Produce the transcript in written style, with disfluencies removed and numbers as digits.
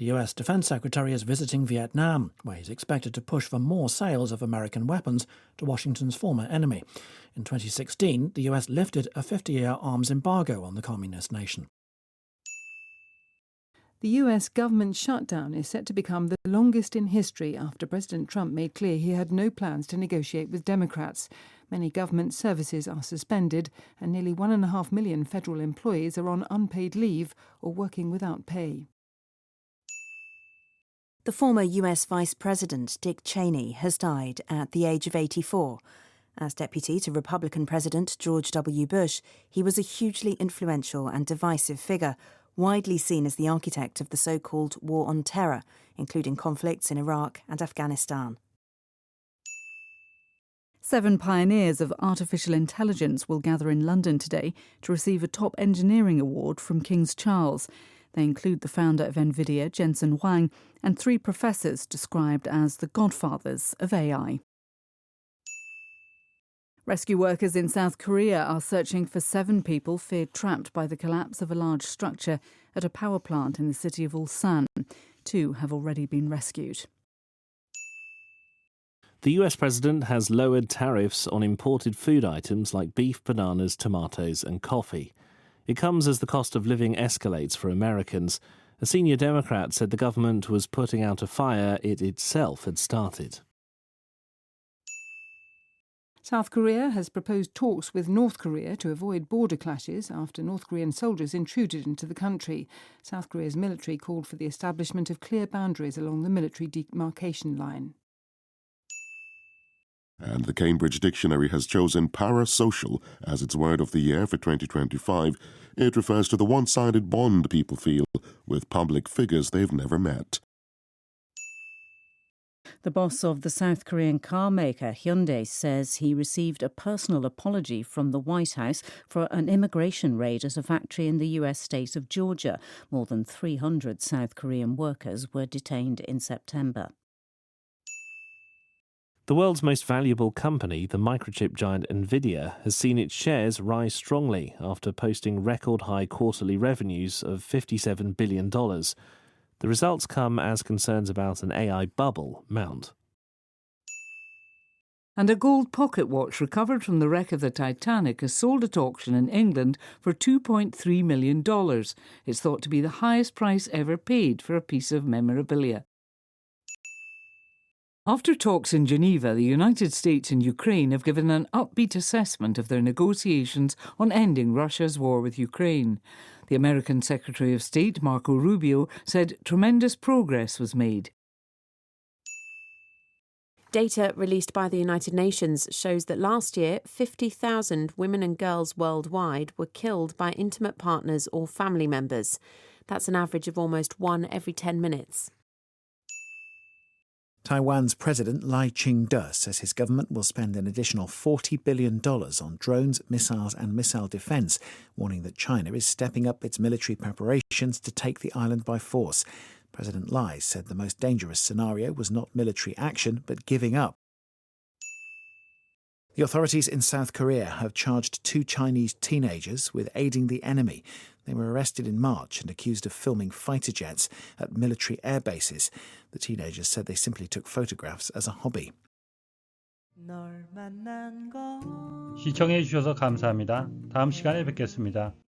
The US Defense Secretary is visiting Vietnam, where he's expected to push for more sales of American weapons to Washington's former enemy. In 2016, the US lifted a 50-year arms embargo on the communist nation. The US government shutdown is set to become the longest in history after President Trump made clear he had no plans to negotiate with Democrats. Many government services are suspended and nearly 1.5 million federal employees are on unpaid leave or working without pay. The former US Vice President, Dick Cheney, has died at the age of 84. As deputy to Republican President George W. Bush, he was a hugely influential and divisive figure, widely seen as the architect of the so-called War on Terror, including conflicts in Iraq and Afghanistan. 7 pioneers of artificial intelligence will gather in London today to receive a top engineering award from King Charles. They include the founder of NVIDIA, Jensen Huang, and 3 professors described as the godfathers of AI. Rescue workers in South Korea are searching for 7 people feared trapped by the collapse of a large structure at a power plant in the city of Ulsan. 2 have already been rescued. The US president has lowered tariffs on imported food items like beef, bananas, tomatoes and coffee. It comes as the cost of living escalates for Americans. A senior Democrat said the government was putting out a fire it itself had started. South Korea has proposed talks with North Korea to avoid border clashes after North Korean soldiers intruded into the country. South Korea's military called for the establishment of clear boundaries along the military demarcation line. And the Cambridge Dictionary has chosen parasocial as its word of the year for 2025. It refers to the one-sided bond people feel with public figures they've never met. The boss of the South Korean car maker Hyundai says he received a personal apology from the White House for an immigration raid at a factory in the US state of Georgia. More than 300 South Korean workers were detained in September. The world's most valuable company, the microchip giant NVIDIA, has seen its shares rise strongly after posting record-high quarterly revenues of $57 billion. The results come as concerns about an AI bubble mount. And a gold pocket watch recovered from the wreck of the Titanic is sold at auction in England for $2.3 million. It's thought to be the highest price ever paid for a piece of memorabilia. After talks in Geneva, the United States and Ukraine have given an upbeat assessment of their negotiations on ending Russia's war with Ukraine. The American Secretary of State, Marco Rubio, said tremendous progress was made. Data released by the United Nations shows that last year, 50,000 women and girls worldwide were killed by intimate partners or family members. That's an average of almost 1 every 10 minutes. Taiwan's President Lai Ching-te says his government will spend an additional $40 billion on drones, missiles and missile defence, warning that China is stepping up its military preparations to take the island by force. President Lai said the most dangerous scenario was not military action, but giving up. The authorities in South Korea have charged 2 Chinese teenagers with aiding the enemy. They were arrested in March and accused of filming fighter jets at military air bases. The teenagers said they simply took photographs as a hobby. 시청해 주셔서 감사합니다. 다음 시간에 뵙겠습니다.